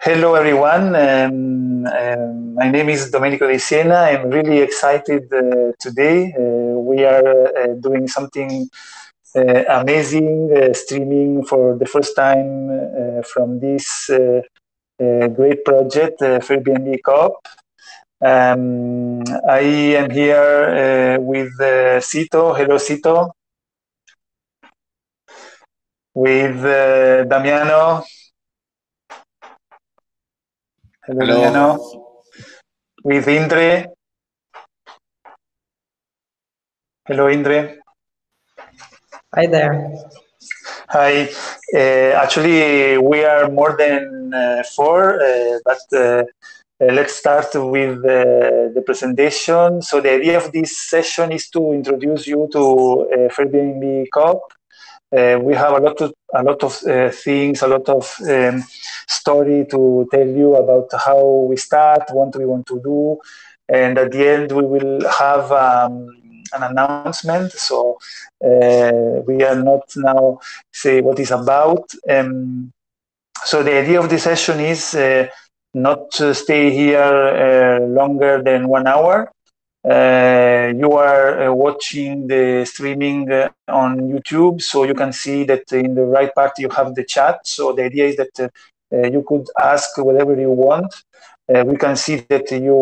Hello, everyone. My name is Domenico De Siena. I'm really excited today. We are doing something amazing, streaming for the first time from this great project, Fairbnb.coop. I am here with Sito. Hello, Sito. With Damiano. Hello, Damiano. With Indre. Hello, Indre. Hi there. Hi. Actually, we are more than four, but let's start with the presentation. So the idea of this session is to introduce you to Fairbnb.coop. We have a lot of things, a lot of story to tell you about how we start, what we want to do, and at the end we will have an announcement. So we are not now say what it's about. So the idea of the session is not to stay here longer than 1 hour. You are watching the streaming on YouTube, so you can see that in the right part you have the chat. So the idea is that you could ask whatever you want. We can see that you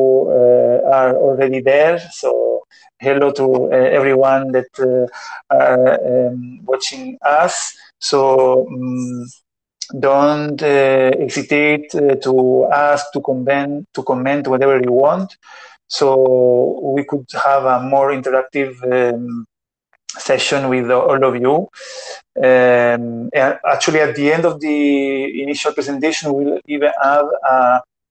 are already there. So hello to everyone that are watching us. So don't hesitate to ask, to comment whatever you want. So we could have a more interactive session with all of you. Actually, at the end of the initial presentation, we'll even have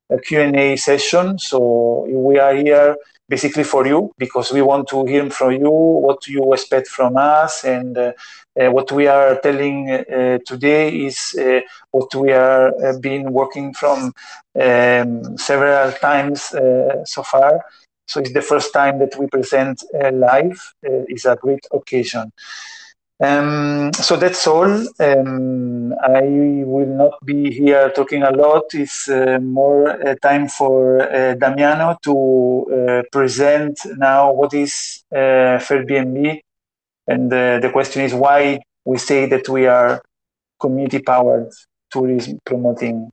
a Q&A session. So we are here basically for you because we want to hear from you what you expect from us, and what we are telling today is what we are been working from several times so far. So it's the first time that we present live. It's a great occasion. So that's all. I will not be here talking a lot. It's more time for Damiano to present now what is Fairbnb. And the question is why we say that we are community-powered tourism promoting.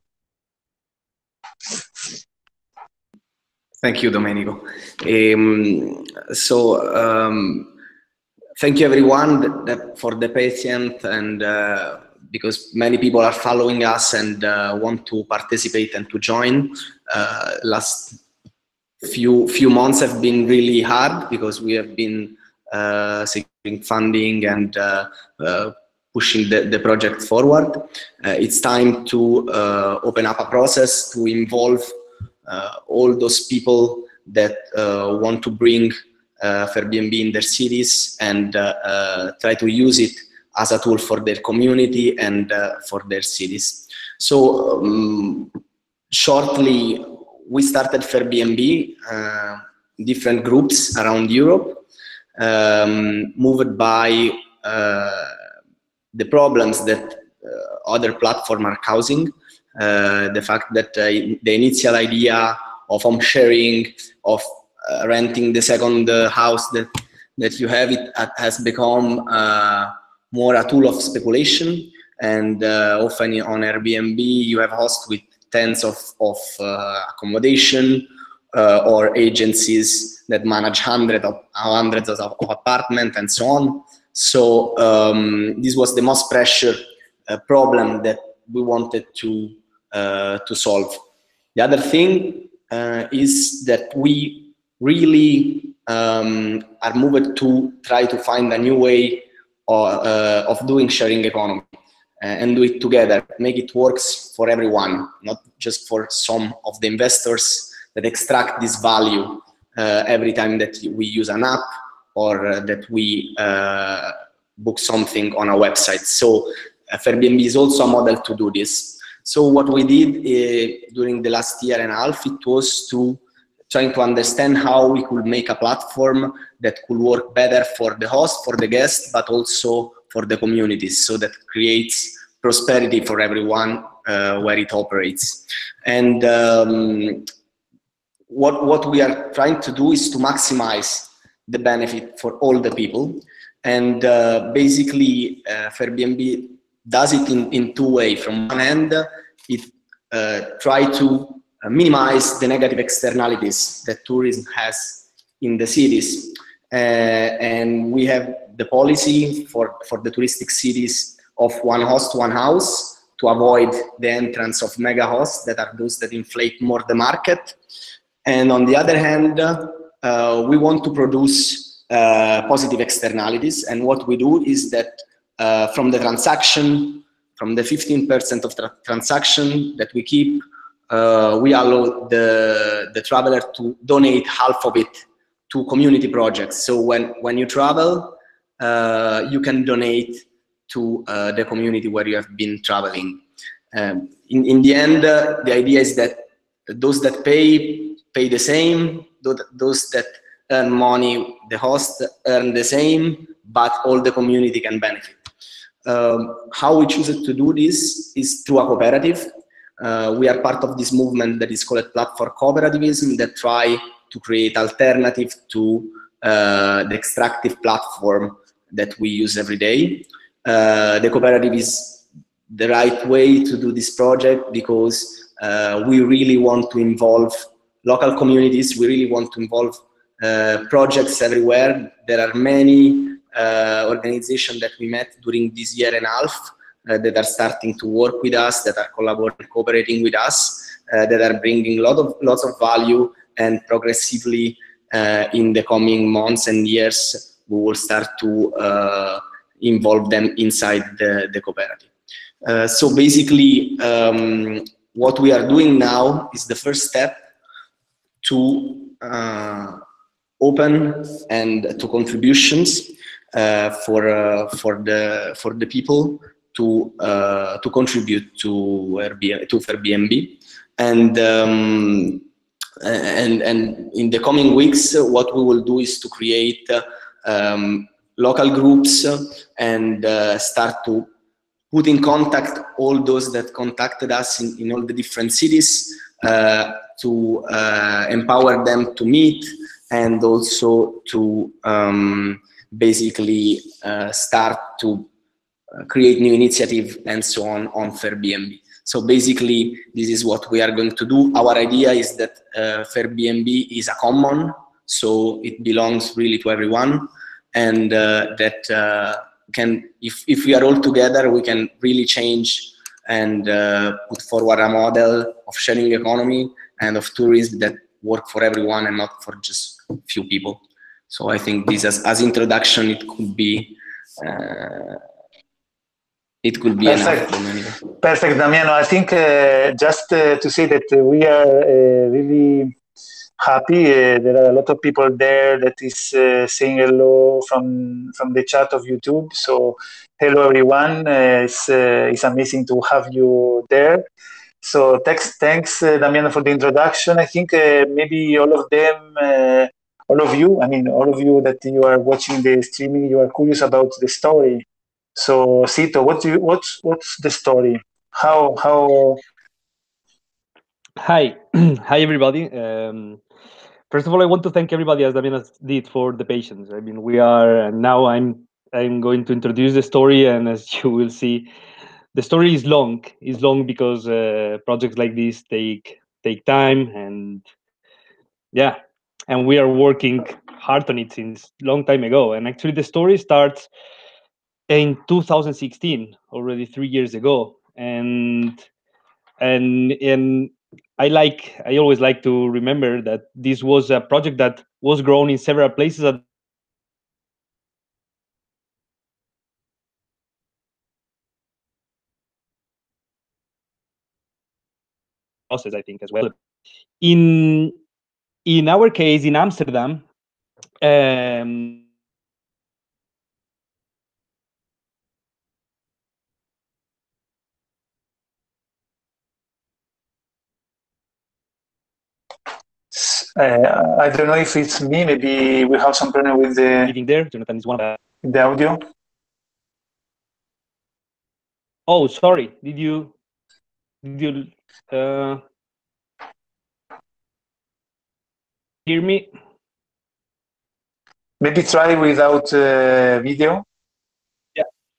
Thank you, Domenico. Thank you everyone for the patience, and because many people are following us and want to participate and to join. Last few months have been really hard because we have been seeking funding and pushing the project forward. It's time to open up a process to involve all those people that want to bring Fairbnb in their cities and try to use it as a tool for their community and for their cities. So shortly, we started Fairbnb, different groups around Europe, moved by the problems that other platforms are causing. The fact that the initial idea of home sharing, of renting the second house that you have, it has become more a tool of speculation. And often on Airbnb, you have hosts with tens of accommodation or agencies that manage hundreds of apartments and so on. So this was the most pressure problem that we wanted to solve. The other thing is that we really are moved to try to find a new way of doing sharing economy and do it together, make it works for everyone, not just for some of the investors that extract this value every time that we use an app or that we book something on a website. So Fairbnb is also a model to do this. So what we did during the last year and a half, it was to trying to understand how we could make a platform that could work better for the host, for the guest, but also for the communities, so that creates prosperity for everyone where it operates. And what we are trying to do is to maximize the benefit for all the people. And basically, Fairbnb does it in two ways. From one hand, it tries to minimize the negative externalities that tourism has in the cities. And we have the policy for the touristic cities of one host, one house, to avoid the entrance of mega hosts that are those that inflate more the market. And on the other hand, we want to produce positive externalities. And what we do is that from the transaction, from the 15% of transaction that we keep, we allow the traveler to donate half of it to community projects. So when you travel, you can donate to the community where you have been traveling. In the end, the idea is that those that pay the same, those that earn money, the host earn the same, but all the community can benefit. How we choose to do this is through a cooperative. We are part of this movement that is called platform cooperativism, that try to create alternative to the extractive platform that we use every day. The cooperative is the right way to do this project because we really want to involve local communities. We really want to involve projects everywhere. There are many organizations that we met during this year and a half that are starting to work with us, that are cooperating with us, that are bringing lots of value, and progressively in the coming months and years, we will start to involve them inside the cooperative. So basically, what we are doing now is the first step to open and to contributions for the people to contribute to Fairbnb. And in the coming weeks, what we will do is to create local groups and start to put in contact all those that contacted us in all the different cities, to empower them to meet, and also to basically start to create new initiative and so on Fairbnb. So basically, this is what we are going to do. Our idea is that Fairbnb is a common, so it belongs really to everyone, and that can, if we are all together, we can really change and put forward a model of sharing economy and of tourism that work for everyone and not for just few people. So I think this as introduction, it could be Perfect. enough. Perfect, Damiano. I think just to say that we are really happy. There are a lot of people there that is saying hello from the chat of YouTube. So hello everyone. It's amazing to have you there. So thanks Damiano, for the introduction. I think maybe all of them, all of you that you are watching the streaming, you are curious about the story. So Sito, what's the story? How? Hi, hi everybody. First of all, I want to thank everybody, as Damiano did, for the patience. I mean, we are now. I'm going to introduce the story, and as you will see, the story is long. It's long because projects like this take time, and yeah, and we are working hard on it since long time ago. And actually, the story starts in 2016, already 3 years ago, and I always like to remember that this was a project that was grown in several places at process, I think, as well. In our case, in Amsterdam, I don't know if it's me. Maybe we have some problem with the living there. Jonathan is one of the audio. Oh, sorry. Did Did you hear me? Maybe try without video.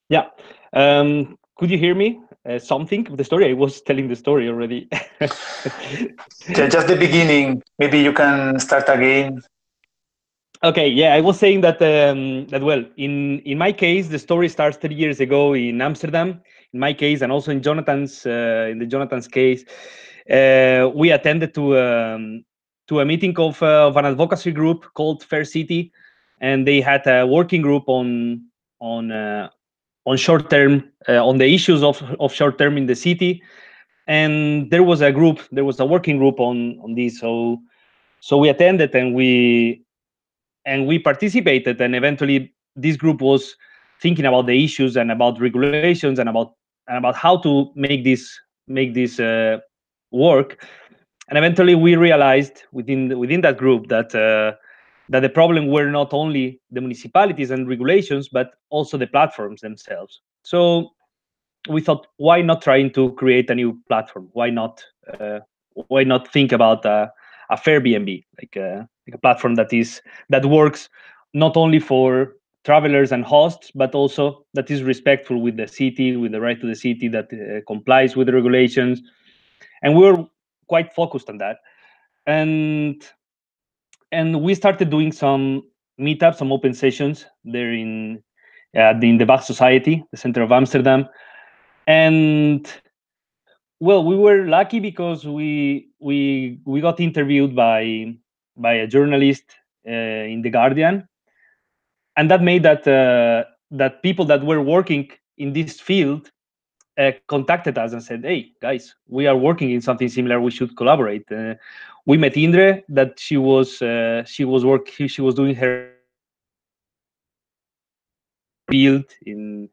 Yeah. Could you hear me? Something of the story? I was telling the story already. Just the beginning. Maybe you can start again. Okay, yeah, I was saying that well, in my case, the story starts 3 years ago in Amsterdam. In my case, and also in Jonathan's case, we attended to a meeting of an advocacy group called Fair City, and they had a working group on short term, on the issues of short term in the city, and there was a working group on this. So we attended and we participated, and eventually this group was thinking about the issues and about regulations and about how to make this work. And eventually we realized within that group that the problem were not only the municipalities and regulations, but also the platforms themselves. So we thought, why not trying to create a new platform? Why not think about a Fairbnb, like a platform that works not only for travelers and hosts, but also that is respectful with the city, with the right to the city, that complies with the regulations. And we were quite focused on that. And we started doing some meetups, some open sessions there in the Bach Society, the center of Amsterdam. And well, we were lucky because we got interviewed by a journalist in The Guardian, and that made that people that were working in this field contacted us and said, "Hey guys, we are working in something similar. We should collaborate." We met Indre, that she was doing her field in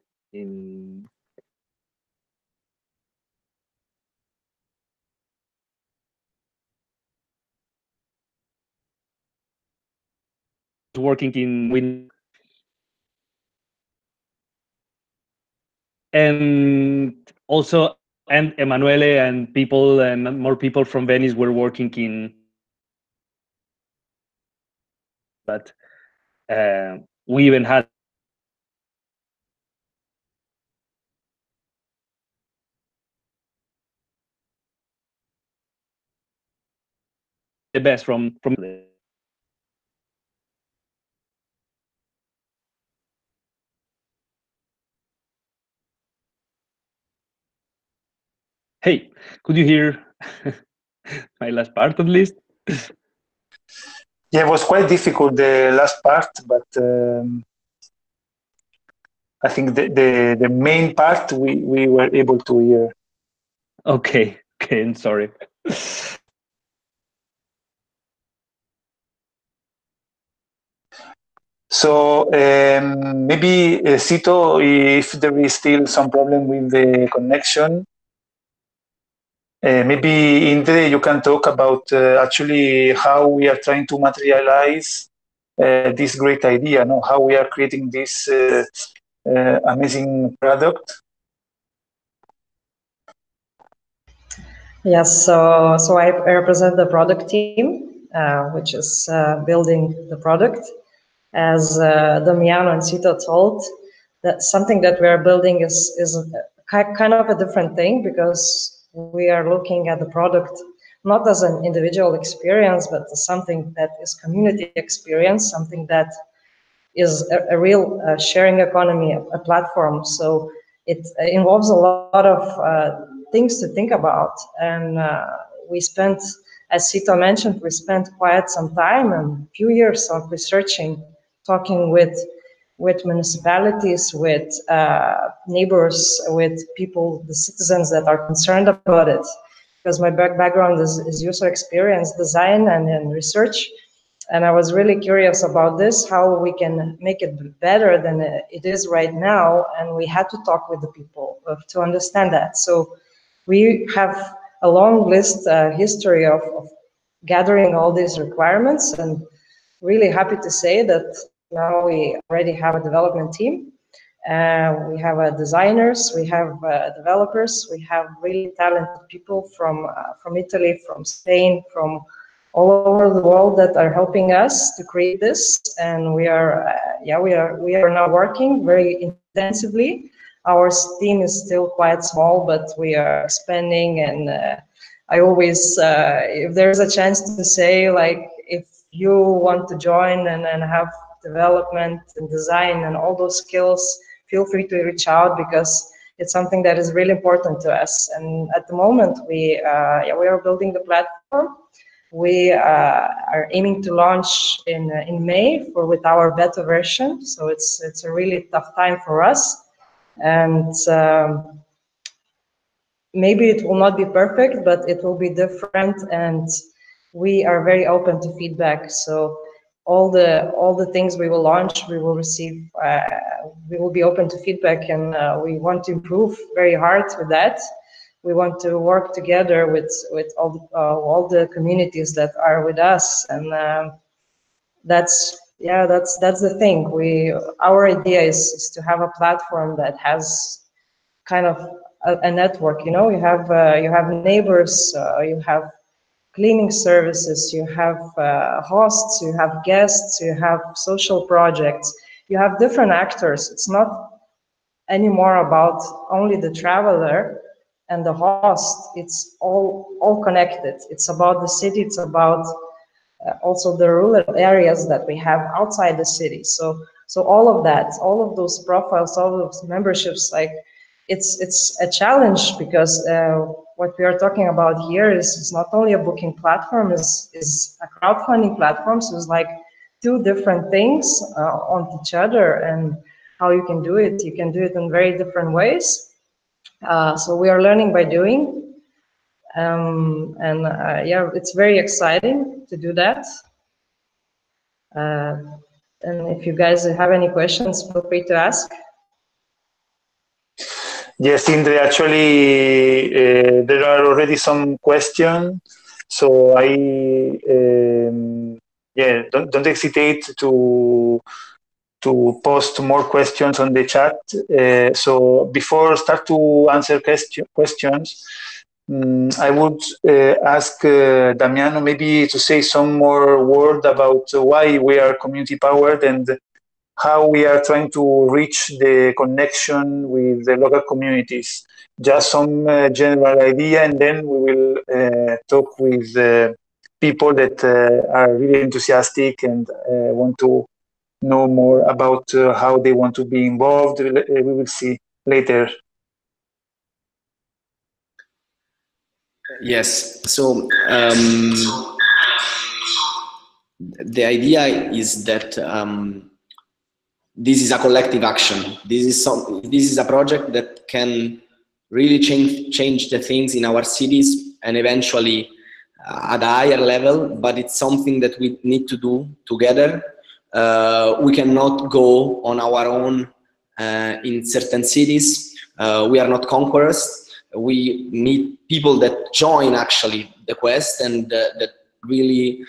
working in wind, and also and Emanuele and people and more people from Venice were working in. But we even had the best from the. Hey, could you hear my last part at least? Yeah, it was quite difficult, the last part, but I think the main part we were able to hear. Okay, I'm sorry. So maybe Cito, if there is still some problem with the connection, maybe Indre, you can talk about actually how we are trying to materialize this great idea, no? How we are creating this amazing product. Yes, so I represent the product team, which is building the product. As Damiano and Cito told, that something that we are building is kind of a different thing, because we are looking at the product not as an individual experience, but as something that is community experience, something that is a real sharing economy, a platform. So it involves a lot of things to think about. And we spent, as Cito mentioned, we spent quite some time and a few years of researching, talking with municipalities, with neighbors, with people, the citizens that are concerned about it. Because my background is user experience design and research. And I was really curious about this, how we can make it better than it is right now. And we had to talk with the people to understand that. So we have a long list, history of gathering all these requirements, and really happy to say that now we already have a development team. We have designers, we have developers, we have really talented people from Italy, from Spain, from all over the world that are helping us to create this. And we are now working very intensively. Our team is still quite small, but we are expanding. And I always, if there's a chance to say, like, if you want to join and have development and design and all those skills, feel free to reach out, because it's something that is really important to us. And at the moment, we are building the platform. We are aiming to launch in May with our beta version. So it's a really tough time for us, and maybe it will not be perfect, but it will be different. And we are very open to feedback. So all the things we will launch, we will receive. We will be open to feedback, and we want to improve very hard with that. We want to work together with all the communities that are with us, and that's the thing. Our idea is to have a platform that has kind of a network. You have neighbors, you have cleaning services, you have hosts, you have guests, you have social projects, you have different actors. It's not anymore about only the traveler and the host. It's all connected. It's about the city. It's about also the rural areas that we have outside the city. So all of that, all of those profiles, all of those memberships, like it's a challenge, because what we are talking about here is not only a booking platform, is a crowdfunding platform. So it's like two different things on each other, and how you can do it. You can do it in very different ways. So we are learning by doing, it's very exciting to do that. And if you guys have any questions, feel free to ask. Yes, Indre, actually, there are already some questions. So don't hesitate to post more questions on the chat. So before start to answer questions, I would ask Damiano maybe to say some more word about why we are community powered and how we are trying to reach the connection with the local communities. Just some general idea, and then we will talk with people that are really enthusiastic and want to know more about how they want to be involved. We will see later. Yes. So the idea is that this is a collective action. This is a project that can really change the things in our cities and eventually at a higher level. But it's something that we need to do together. We cannot go on our own in certain cities. We are not conquerors. We need people that join actually the quest and that really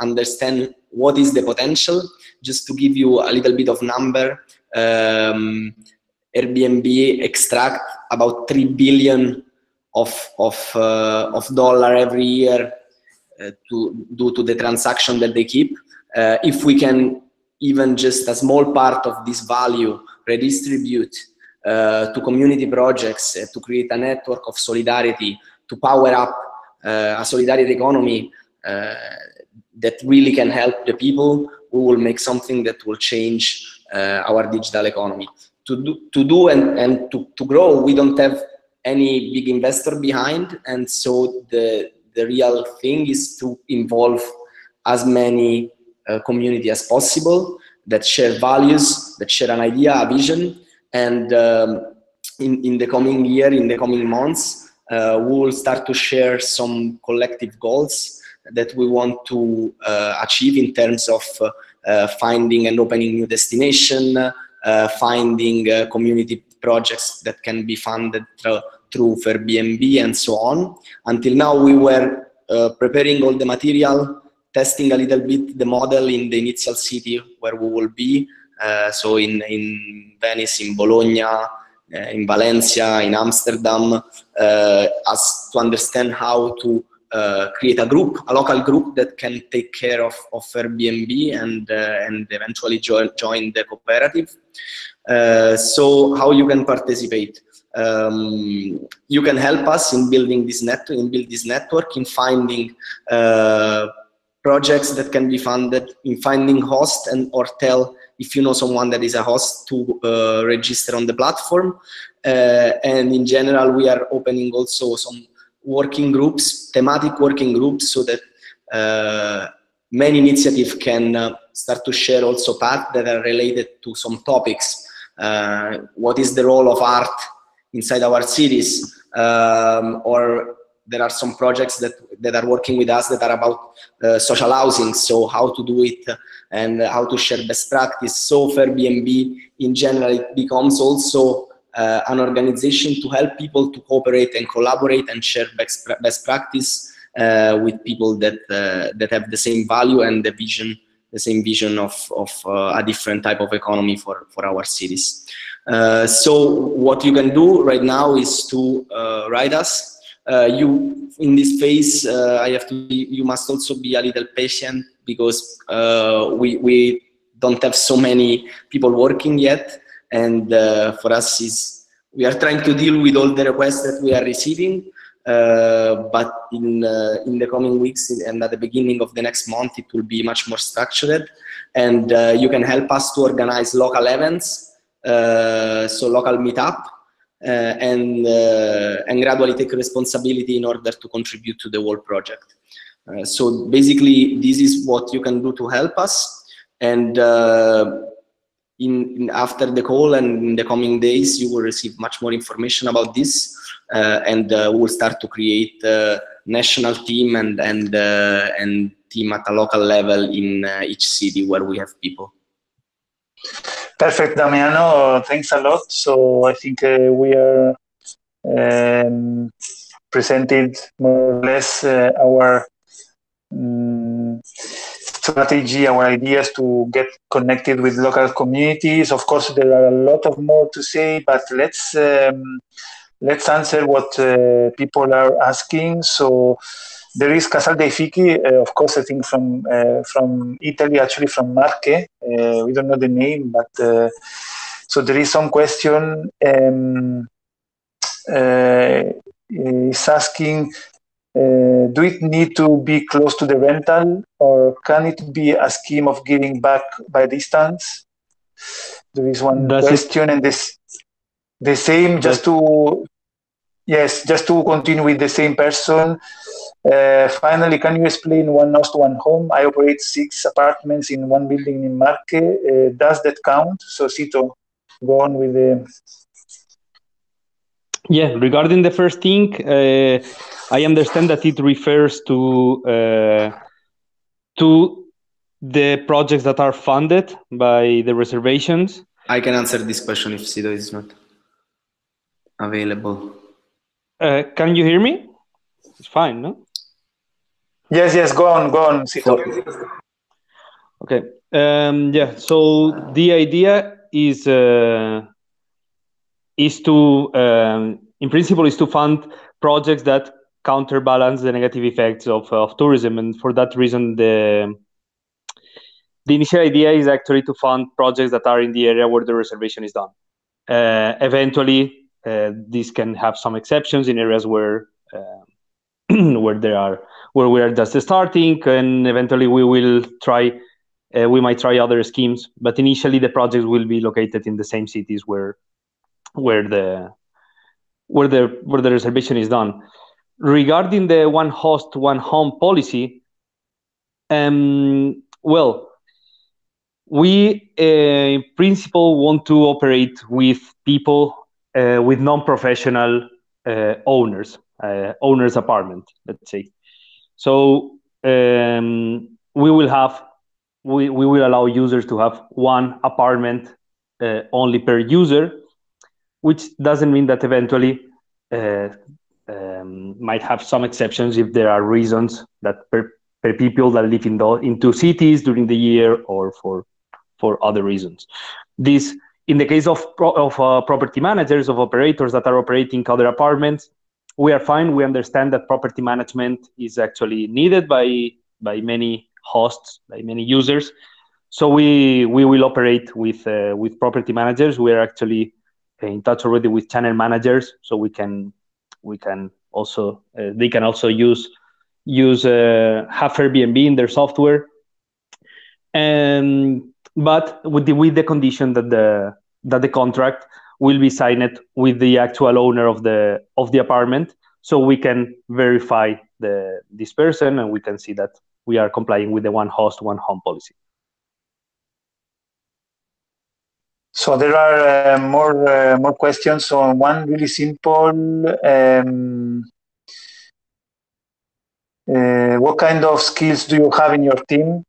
understand what is the potential. Just to give you a little bit of number, Airbnb extract about 3 billion of dollar every year due to the transaction that they keep. If we can even just a small part of this value redistribute to community projects, to create a network of solidarity, to power up a solidarity economy that really can help the people, we will make something that will change our digital economy. To do and to grow, we don't have any big investor behind, and so the real thing is to involve as many community as possible that share values, that share an idea, a vision, and in the coming year, in the coming months, we will start to share some collective goals that we want to achieve in terms of finding and opening new destination, finding community projects that can be funded through Fairbnb and so on. Until now, we were preparing all the material, testing a little bit the model in the initial city where we will be, so in Venice, in Bologna, in Valencia, in Amsterdam, as to understand how to create a group, a local group that can take care of Airbnb and eventually join the cooperative. So how you can participate? You can help us in building this network, in finding projects that can be funded, in finding hosts, and or tell if you know someone that is a host to register on the platform. And in general, we are opening also some working groups, thematic working groups, so that many initiatives can start to share also paths that are related to some topics. What is the role of art inside our cities? Or there are some projects that are working with us that are about social housing, so how to do it and how to share best practice. So Fairbnb in general, it becomes also an organization to help people to cooperate and collaborate and share best practice with people that have the same value and the same vision of a different type of economy for our cities. So what you can do right now is to write us. You in this phase, you must also be a little patient, because we don't have so many people working yet, and for us we are trying to deal with all the requests that we are receiving. But in the coming weeks and at the beginning of the next month, it will be much more structured, and you can help us to organize local events, so local meetup, and gradually take responsibility in order to contribute to the whole project. So basically, this is what you can do to help us, and after the call and in the coming days, you will receive much more information about this, and we will start to create a national team and team at a local level in each city where we have people. Perfect, Damiano. Thanks a lot. So I think we are presented more or less our strategy, our ideas to get connected with local communities. Of course, there are a lot of more to say, but let's answer what people are asking. So there is Casal dei Fichi, of course, I think from Italy, actually from Marche. We don't know the name, but so there is some question. Is asking, do it need to be close to the rental, or can it be a scheme of giving back by distance? There is one question, and the same, just to continue with the same person. Finally, can you explain one house to one home? I operate 6 apartments in one building in Marche. Does that count? So Sito, go on with the... Yeah, regarding the first thing, I understand that it refers to the projects that are funded by the reservations. I can answer this question if Sito is not available. Can you hear me? It's fine, no? Yes, go on, Sito. Okay. Yeah, so the idea is to, in principle, is to fund projects that counterbalance the negative effects of tourism. And for that reason, the initial idea is actually to fund projects that are in the area where the reservation is done. Eventually, this can have some exceptions in areas where where we are just starting, and eventually we will try. We might try other schemes, but initially the projects will be located in the same cities where the reservation is done. Regarding the one host, one home policy, well, we in principle want to operate with people, with non-professional owners apartment, let's say. So we will allow users to have one apartment only per user, which doesn't mean that eventually might have some exceptions if there are reasons that per people that live in 2 cities during the year, or for for other reasons. This, in the case of property managers, of operators that are operating other apartments, we are fine. We understand that property management is actually needed by many hosts, by many users. So we will operate with property managers. We are actually in touch already with channel managers, so we can also they can also use have Fairbnb in their software, but with the condition that the contract will be signed with the actual owner of the apartment, so we can verify this person and we can see that we are complying with the one host, one home policy. So there are more questions. So one really simple: what kind of skills do you have in your team?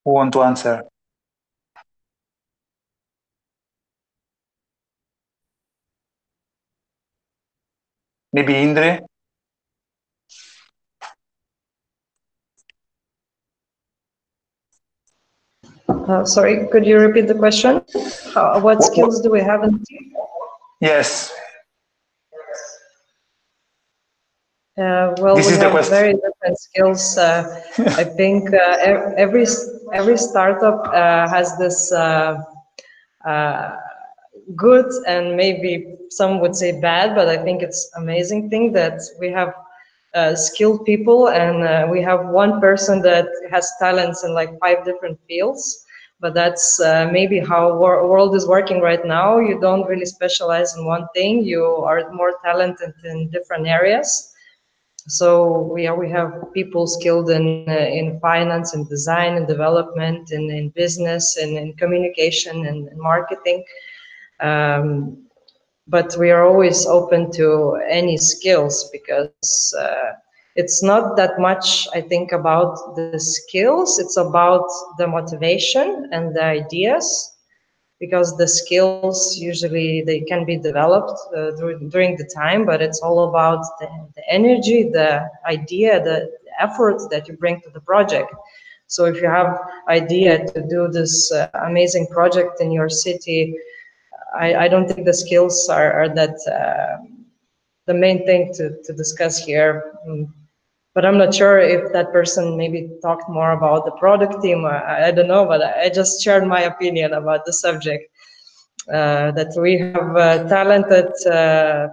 Who want to answer? Maybe Indre? Sorry, could you repeat the question? What skills do we have in the team? Yes. Well, we have very different skills. I think every startup has this good and maybe some would say bad, but I think it's amazing thing that we have skilled people, and we have one person that has talents in like 5 different fields. But that's maybe how world is working right now. You don't really specialize in one thing. You are more talented in different areas. So we have people skilled in finance and design and development and in business and in communication and marketing. But we are always open to any skills, because it's not that much, I think, about the skills. It's about the motivation and the ideas, because the skills usually they can be developed during the time, but it's all about the energy, the idea, the effort that you bring to the project. So if you have idea to do this amazing project in your city, I don't think the skills are that the main thing to discuss here. But I'm not sure if that person maybe talked more about the product team. I don't know, but I just shared my opinion about the subject. That we have talented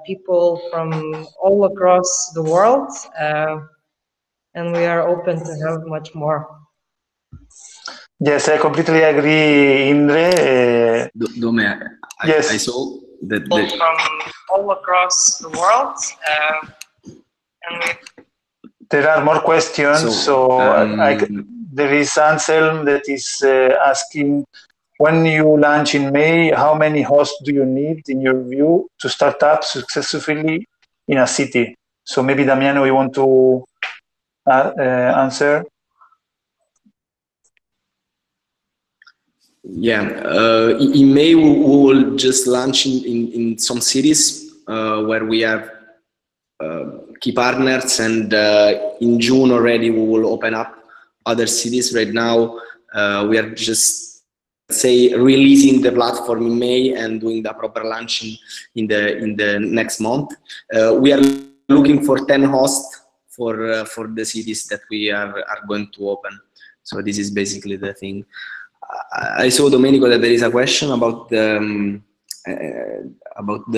people from all across the world, and we are open to have much more. Yes, I completely agree, Indre. Yes. I saw that from all across the world, and there are more questions. There is Anselm that is asking, when you launch in May, how many hosts do you need, in your view, to start up successfully in a city? So maybe Damiano, you want to answer? Yeah, in May we will just launch in some cities where we have key partners, and in June already we will open up other cities. Right now we are just, say, releasing the platform in May and doing the proper launch in the next month. We are looking for 10 hosts for the cities that we are going to open. So this is basically the thing. I saw, Domenico, that there is a question about the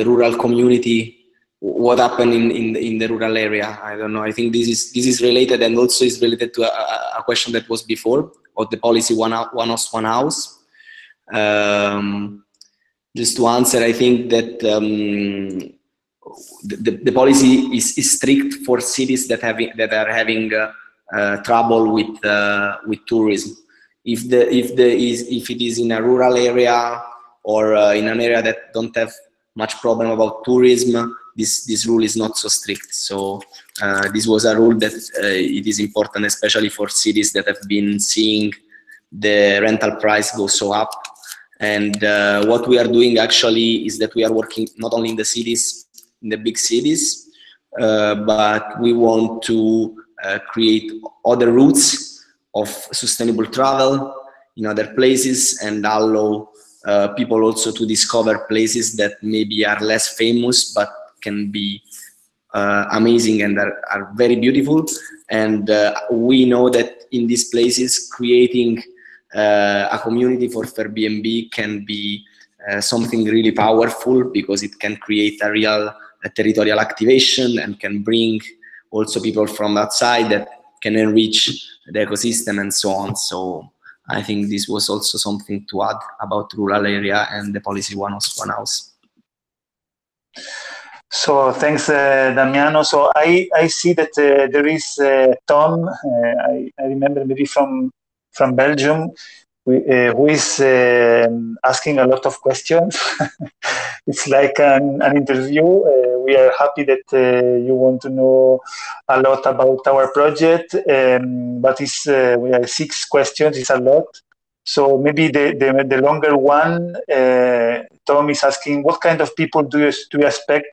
rural community. What happened in the rural area? I don't know. I think this is related, and also is related to a question that was before of the policy one house, one house. Just to answer, I think that the policy is strict for cities that are having trouble with tourism. If it is in a rural area or in an area that don't have much problem about tourism, this rule is not so strict. So this was a rule that it is important, especially for cities that have been seeing the rental price go so up. And what we are doing actually is that we are working not only in the cities, in the big cities, but we want to create other routes of sustainable travel in other places and allow people also to discover places that maybe are less famous but can be amazing and are very beautiful. And we know that in these places creating a community for Fairbnb can be something really powerful, because it can create a real territorial activation and can bring also people from outside that can enrich the ecosystem and so on. So I think this was also something to add about rural area and the policy one house. So thanks, Damiano. So I see that there is Tom. I remember maybe from Belgium, who is asking a lot of questions. It's like an interview. We are happy that you want to know a lot about our project, but we have 6 questions. It's a lot. So maybe the longer one, Tom is asking, what kind of people do you expect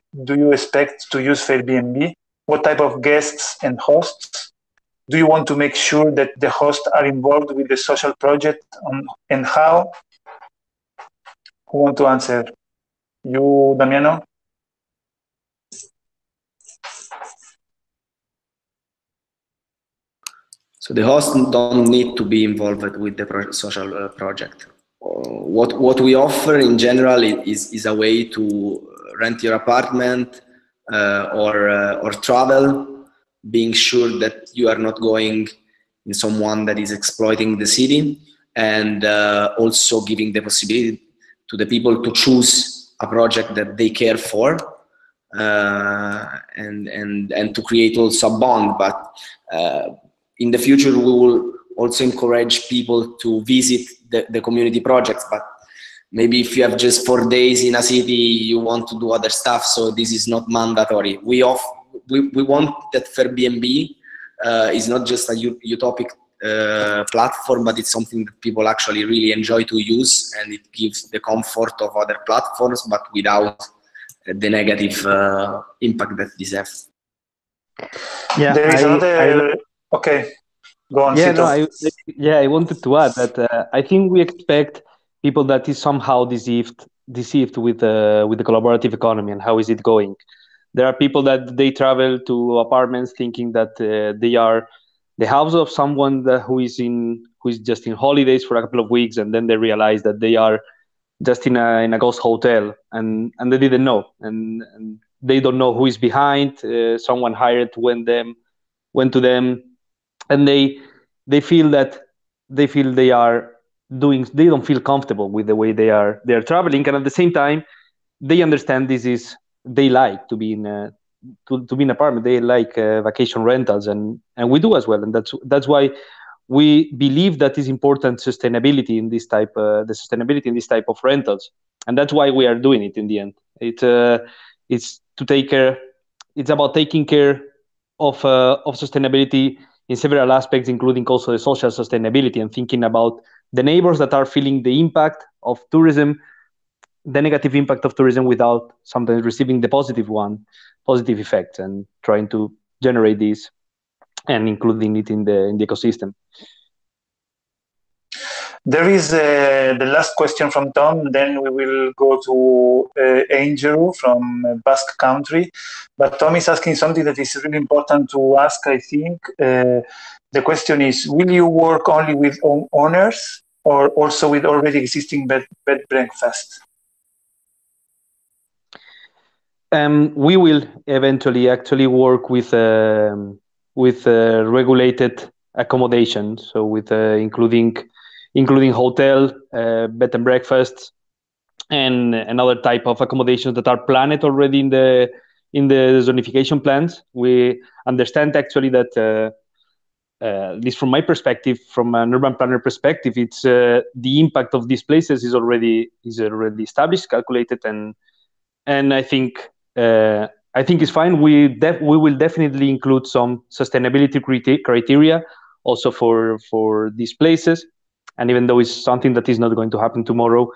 to use Fairbnb? What type of guests and hosts? Do you want to make sure that the hosts are involved with the social project, and how? Who want to answer? You, Damiano? So the hosts don't need to be involved with the social project. What we offer in general is a way to rent your apartment or travel, being sure that you are not going in someone that is exploiting the city, and also giving the possibility to the people to choose a project that they care for, and to create also a bond. But in the future, we will also encourage people to visit the community projects, but maybe if you have just 4 days in a city, you want to do other stuff, so this is not mandatory. We want that Fairbnb is not just a utopic platform, but it's something that people actually really enjoy to use, and it gives the comfort of other platforms, but without the negative impact that this has. Yeah, there is another. Okay, go on. Yeah, Cito. I wanted to add that I think we expect people that is somehow deceived with the collaborative economy and how is it going. There are people that they travel to apartments thinking that they are the house of someone who is just in holidays for a couple of weeks, and then they realize that they are just in a ghost hotel, and they didn't know, and they don't know who is behind. Someone hired went to them, and they feel they are doing. They don't feel comfortable with the way they are traveling, and at the same time, they understand they like to be in to be in an apartment. They like vacation rentals, and we do as well, and that's why we believe that is important sustainability in this type of rentals, and that's why we are doing it in the end. It's to take care. It's about taking care of sustainability in several aspects, including also the social sustainability, and thinking about the neighbors that are feeling the impact of tourism, the negative impact of tourism, without sometimes receiving the positive effects, and trying to generate these and including it in the ecosystem. There is the last question from Tom, then we will go to Angel from Basque Country. But Tom is asking something that is really important to ask, I think. The question is, will you work only with owners or also with already existing bed breakfast? We will eventually actually work with regulated accommodation, so with including hotel, bed and breakfast, and another type of accommodations that are planned already in the zonification plans. We understand actually that, at least from my perspective, from an urban planner perspective, it's the impact of these places is already established, calculated, and I think it's fine. We will definitely include some sustainability criteria also for these places, and even though it's something that is not going to happen tomorrow,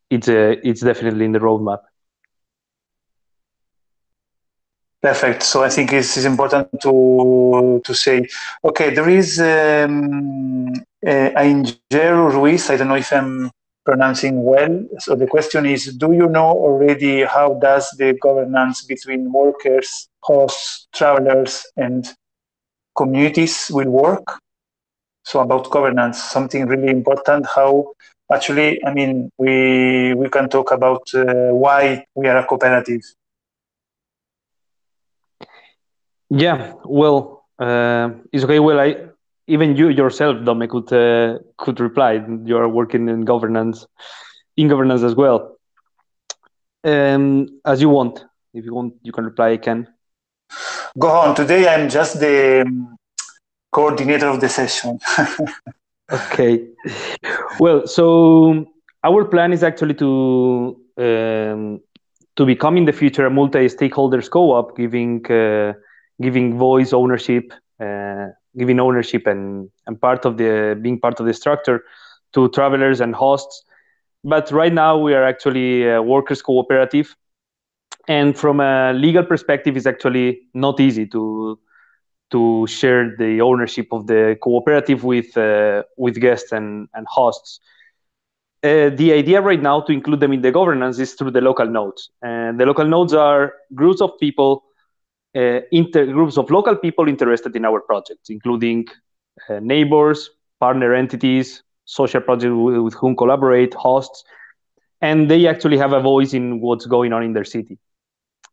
it's definitely in the roadmap. Perfect. So I think it's important to say, okay, there is Aingeru Ruiz. I don't know if I'm pronouncing well. So the question is, do you know already how does the governance between workers, hosts, travelers, and communities will work? So about governance, something really important. How actually, I mean, we can talk about why we are a cooperative. Yeah, well, it's okay. Well, even you yourself, Dome, could reply. You are working in governance as well. As you want. If you want, you can reply. I can. Go on. Today I'm just the coordinator of the session. Okay. Well, so our plan is actually to become in the future a multi-stakeholders co-op, giving voice ownership, giving ownership and part of the being part of the structure to travelers and hosts. But right now we are actually a workers cooperative, and from a legal perspective, it's actually not easy to share the ownership of the cooperative with guests and hosts. The idea right now to include them in the governance is through the local nodes. And the local nodes are groups of people, groups of local people interested in our projects, including neighbors, partner entities, social projects with whom collaborate, hosts, and they actually have a voice in what's going on in their city.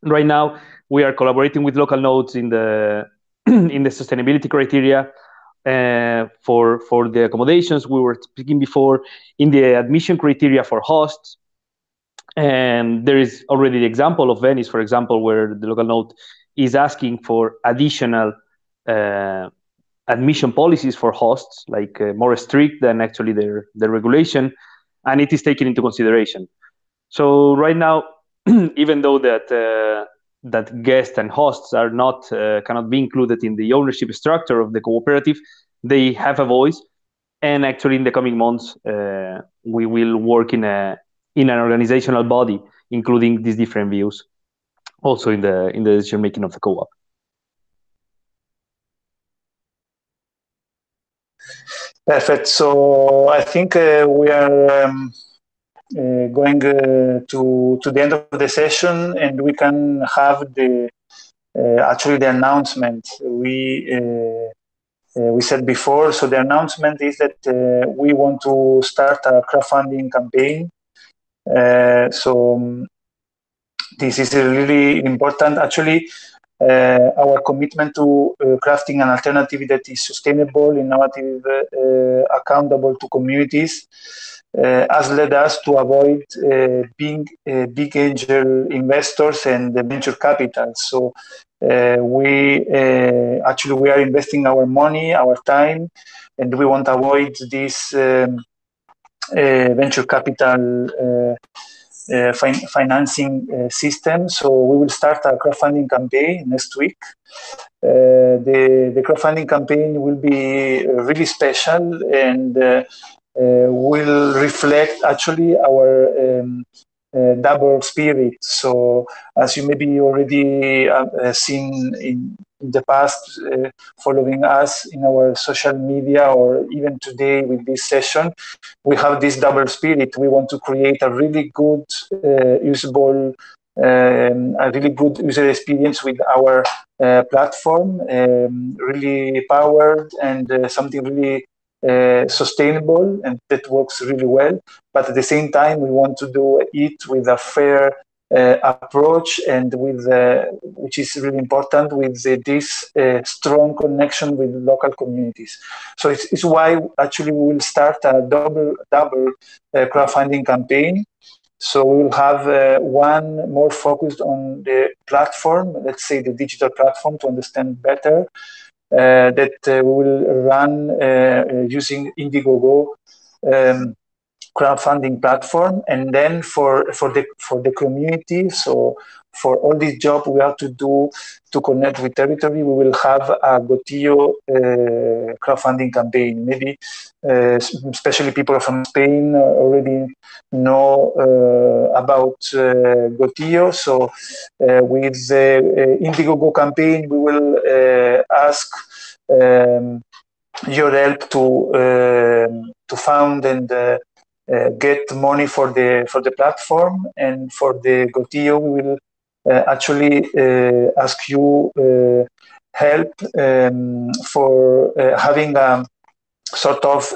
Right now, we are collaborating with local nodes in the in the sustainability criteria for the accommodations we were speaking before, in the admission criteria for hosts. And there is already the example of Venice, for example, where the local node is asking for additional admission policies for hosts, like more strict than actually their regulation, and it is taken into consideration. So right now, even though that guests and hosts are not cannot be included in the ownership structure of the cooperative, they have a voice. And actually, in the coming months, we will work in an organizational body, including these different views, also in the decision making of the co-op. Perfect. So I think we are going to the end of the session, and we can have the actually the announcement we said before. So the announcement is that we want to start a crowdfunding campaign. So this is really important. Actually, our commitment to crafting an alternative that is sustainable, innovative, accountable to communities has led us to avoid being big angel investors and venture capital. So we are investing our money, our time, and we want to avoid this venture capital financing system. So we will start a crowdfunding campaign next week. The crowdfunding campaign will be really special and will reflect actually our double spirit. So as you maybe already seen in the past, following us in our social media or even today with this session, we have this double spirit. We want to create a really good usable a really good user experience with our platform, really powered and something really sustainable and that works really well. But at the same time, we want to do it with a fair approach and with, which is really important, with this strong connection with local communities. So it's why actually we will start a double crowdfunding campaign. So we will have one more focused on the platform, let's say the digital platform, to understand better, that we will run using Indiegogo crowdfunding platform, and then for the community. So for all this job we have to do to connect with territory, we will have a Gotillo crowdfunding campaign. Maybe especially people from Spain already know about Gotillo. So with the Indiegogo campaign, we will ask your help to found and get money for the platform, and for the Gotillo we will actually ask you help for having a sort of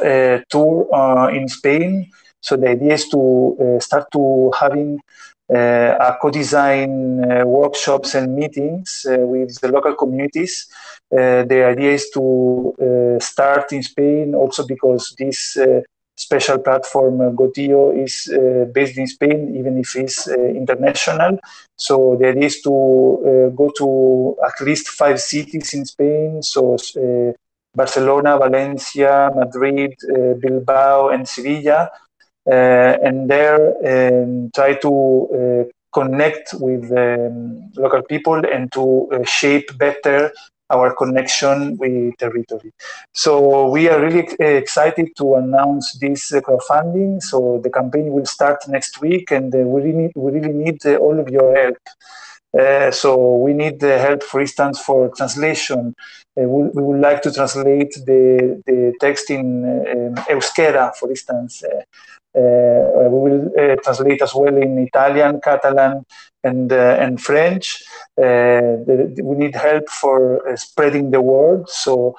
tour in Spain. So the idea is to start to having a co-design workshops and meetings with the local communities. The idea is to start in Spain also because this special platform Gotillo is based in Spain, even if it's international. So the idea is to go to at least 5 cities in Spain. So Barcelona, Valencia, Madrid, Bilbao, and Sevilla, and there try to connect with local people and to shape better our connection with territory. So we are really excited to announce this crowdfunding. So the campaign will start next week, and we really need all of your help. So we need the help, for instance, for translation. We would like to translate the text in Euskera, for instance. We will translate as well in Italian, Catalan, and French. We need help for spreading the word. So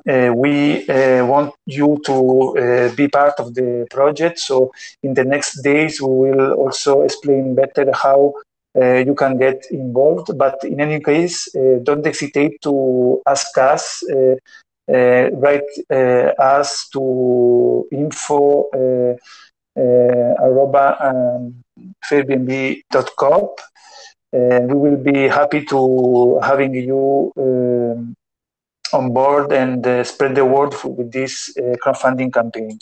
we want you to be part of the project. So in the next days, we will also explain better how you can get involved. But in any case, don't hesitate to ask us, write us to info @Fairbnb.coop. We will be happy to having you on board and spread the word with this crowdfunding campaign.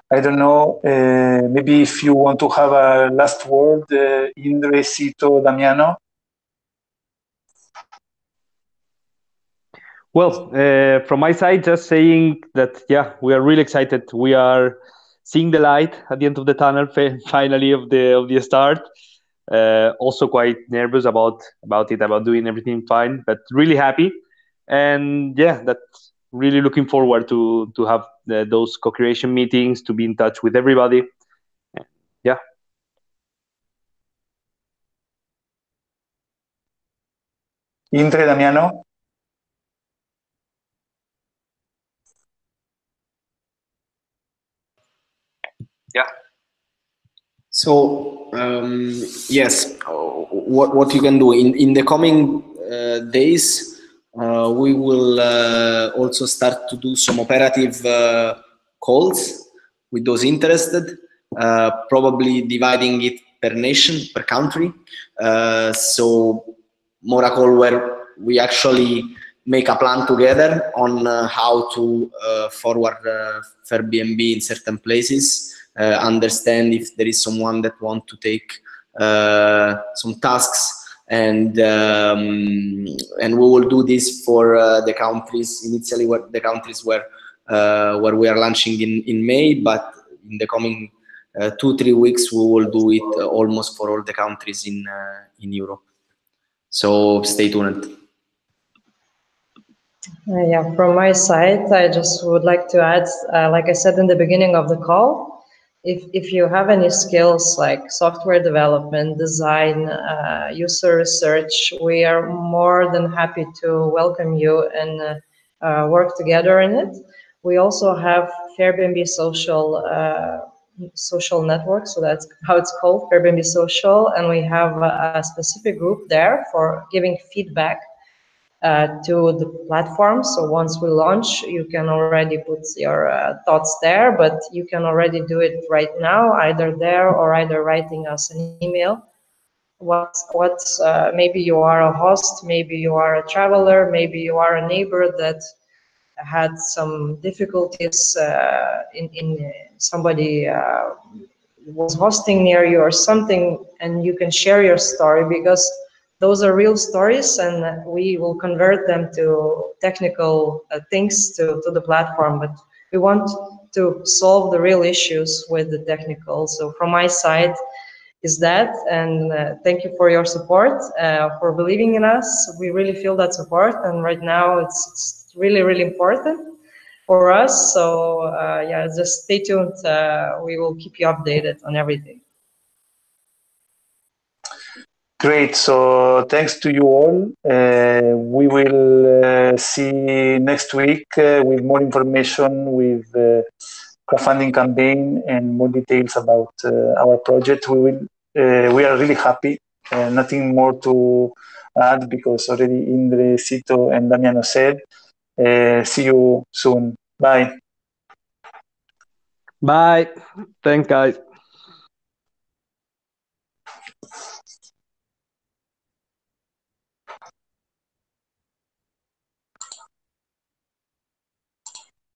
I don't know, maybe if you want to have a last word, Indre, Cito, Damiano. Well, from my side, just saying that, yeah, we are really excited. We are seeing the light at the end of the tunnel, finally, of the start. Also quite nervous about doing everything fine, but really happy. And yeah, that's really looking forward to have those co-creation meetings, to be in touch with everybody. Yeah. Indre, Damiano. Yeah. So yes, what you can do in the coming days, we will also start to do some operative calls with those interested, probably dividing it per nation, per country. So more a call where we actually make a plan together on how to forward Fairbnb in certain places. Understand if there is someone that want to take some tasks, and we will do this for the countries initially, where we are launching in May, but in the coming 2-3 weeks we will do it almost for all the countries in Europe. So stay tuned. Yeah, from my side, I just would like to add, like I said in the beginning of the call, if you have any skills like software development, design, user research, we are more than happy to welcome you and work together in it. We also have Fairbnb social network, so that's how it's called, Fairbnb Social, and we have a specific group there for giving feedback to the platform. So once we launch, you can already put your thoughts there, but you can already do it right now, either there or either writing us an email. Maybe you are a host, maybe you are a traveler, maybe you are a neighbor that had some difficulties in somebody was hosting near you or something, and you can share your story, because those are real stories, and we will convert them to technical things to the platform. But we want to solve the real issues with the technical. So from my side is that, and thank you for your support, for believing in us. We really feel that support, and right now it's really, really important for us. So yeah, just stay tuned. We will keep you updated on everything. Great. So thanks to you all. We will see next week with more information, with crowdfunding campaign and more details about our project. We are really happy. Nothing more to add, because already Indre, Cito, and Damiano said. See you soon. Bye. Bye. Thanks, guys.